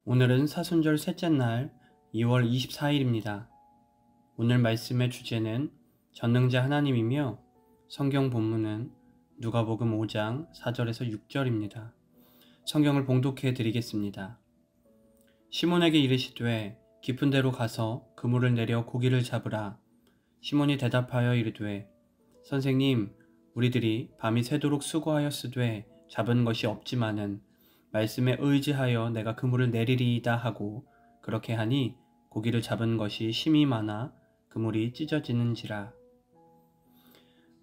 오늘은 사순절 셋째 날 2월 24일입니다. 오늘 말씀의 주제는 전능자 하나님이며 성경 본문은 누가복음 5장 4절에서 6절입니다. 성경을 봉독해 드리겠습니다. 시몬에게 이르시되 깊은 데로 가서 그물을 내려 고기를 잡으라. 시몬이 대답하여 이르되 선생님, 우리들이 밤이 새도록 수고하였으되 잡은 것이 없지만은 말씀에 의지하여 내가 그물을 내리리이다 하고 그렇게 하니 고기를 잡은 것이 심히 많아 그물이 찢어지는지라.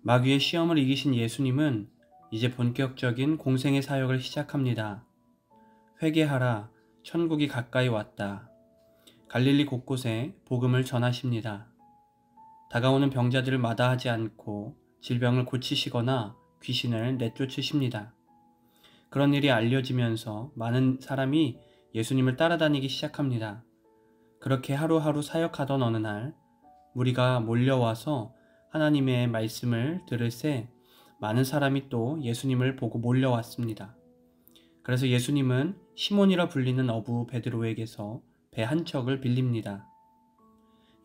마귀의 시험을 이기신 예수님은 이제 본격적인 공생의 사역을 시작합니다. 회개하라, 천국이 가까이 왔다. 갈릴리 곳곳에 복음을 전하십니다. 다가오는 병자들을 마다하지 않고 질병을 고치시거나 귀신을 내쫓으십니다. 그런 일이 알려지면서 많은 사람이 예수님을 따라다니기 시작합니다. 그렇게 하루하루 사역하던 어느 날 무리가 몰려와서 하나님의 말씀을 들을새 많은 사람이 또 예수님을 보고 몰려왔습니다. 그래서 예수님은 시몬이라 불리는 어부 베드로에게서 배 한 척을 빌립니다.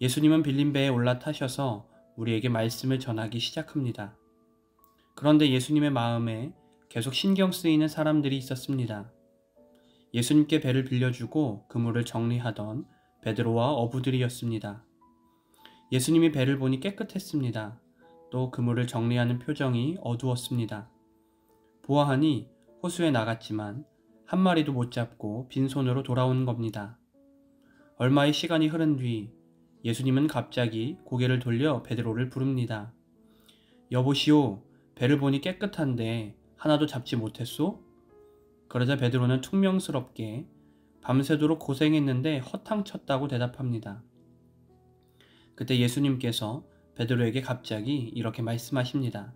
예수님은 빌린 배에 올라타셔서 우리에게 말씀을 전하기 시작합니다. 그런데 예수님의 마음에 계속 신경 쓰이는 사람들이 있었습니다. 예수님께 배를 빌려주고 그물을 정리하던 베드로와 어부들이었습니다. 예수님이 배를 보니 깨끗했습니다. 또 그물을 정리하는 표정이 어두웠습니다. 보아하니 호수에 나갔지만 한 마리도 못 잡고 빈손으로 돌아온 겁니다. 얼마의 시간이 흐른 뒤 예수님은 갑자기 고개를 돌려 베드로를 부릅니다. 여보시오, 배를 보니 깨끗한데 하나도 잡지 못했소? 그러자 베드로는 퉁명스럽게 밤새도록 고생했는데 허탕쳤다고 대답합니다. 그때 예수님께서 베드로에게 갑자기 이렇게 말씀하십니다.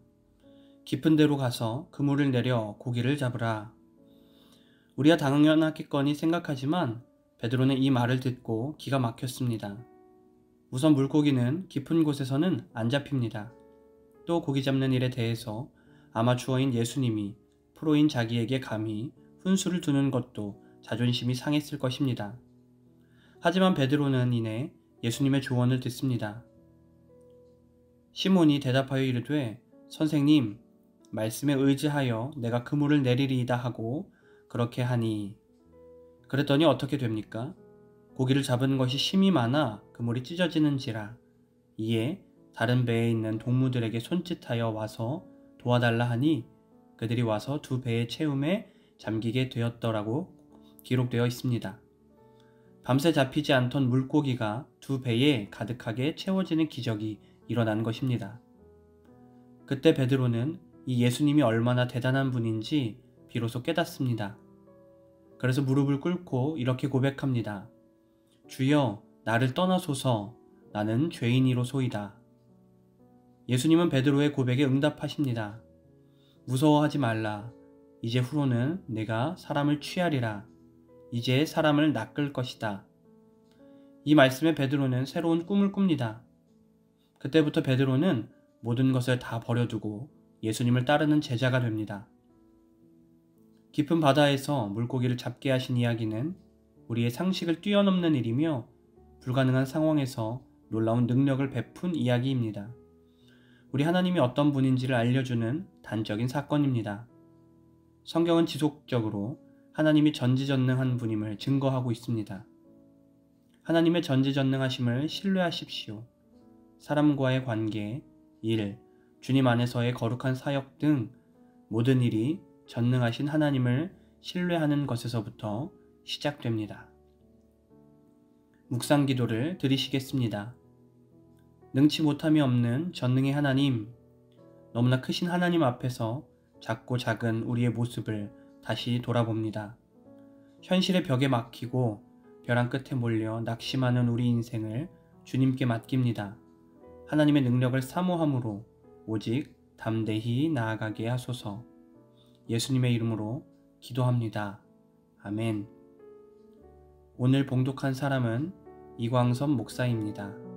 깊은 데로 가서 그물을 내려 고기를 잡으라. 우리야 당연하겠거니 생각하지만 베드로는 이 말을 듣고 기가 막혔습니다. 우선 물고기는 깊은 곳에서는 안 잡힙니다. 또 고기 잡는 일에 대해서 아마추어인 예수님이 프로인 자기에게 감히 훈수를 두는 것도 자존심이 상했을 것입니다. 하지만 베드로는 이내 예수님의 조언을 듣습니다. 시몬이 대답하여 이르되 선생님, 말씀에 의지하여 내가 그물을 내리리이다 하고 그렇게 하니. 그랬더니 어떻게 됩니까? 고기를 잡은 것이 심히 많아 그물이 찢어지는지라. 이에 다른 배에 있는 동무들에게 손짓하여 와서 도와달라 하니 그들이 와서 두 배의 채움에 잠기게 되었더라고 기록되어 있습니다. 밤새 잡히지 않던 물고기가 두 배에 가득하게 채워지는 기적이 일어난 것입니다. 그때 베드로는 이 예수님이 얼마나 대단한 분인지 비로소 깨닫습니다. 그래서 무릎을 꿇고 이렇게 고백합니다. 주여, 나를 떠나소서. 나는 죄인이로소이다. 예수님은 베드로의 고백에 응답하십니다. 무서워하지 말라. 이제 후로는 내가 사람을 취하리라. 이제 사람을 낚을 것이다. 이 말씀에 베드로는 새로운 꿈을 꿉니다. 그때부터 베드로는 모든 것을 다 버려두고 예수님을 따르는 제자가 됩니다. 깊은 바다에서 물고기를 잡게 하신 이야기는 우리의 상식을 뛰어넘는 일이며 불가능한 상황에서 놀라운 능력을 베푼 이야기입니다. 우리 하나님이 어떤 분인지를 알려주는 단적인 사건입니다. 성경은 지속적으로 하나님이 전지전능한 분임을 증거하고 있습니다. 하나님의 전지전능하심을 신뢰하십시오. 사람과의 관계, 일, 주님 안에서의 거룩한 사역 등 모든 일이 전능하신 하나님을 신뢰하는 것에서부터 시작됩니다. 묵상 기도를 드리시겠습니다. 능치 못함이 없는 전능의 하나님, 너무나 크신 하나님 앞에서 작고 작은 우리의 모습을 다시 돌아봅니다. 현실의 벽에 막히고 벼랑 끝에 몰려 낙심하는 우리 인생을 주님께 맡깁니다. 하나님의 능력을 사모함으로 오직 담대히 나아가게 하소서. 예수님의 이름으로 기도합니다. 아멘. 오늘 봉독한 사람은 이광섭 목사입니다.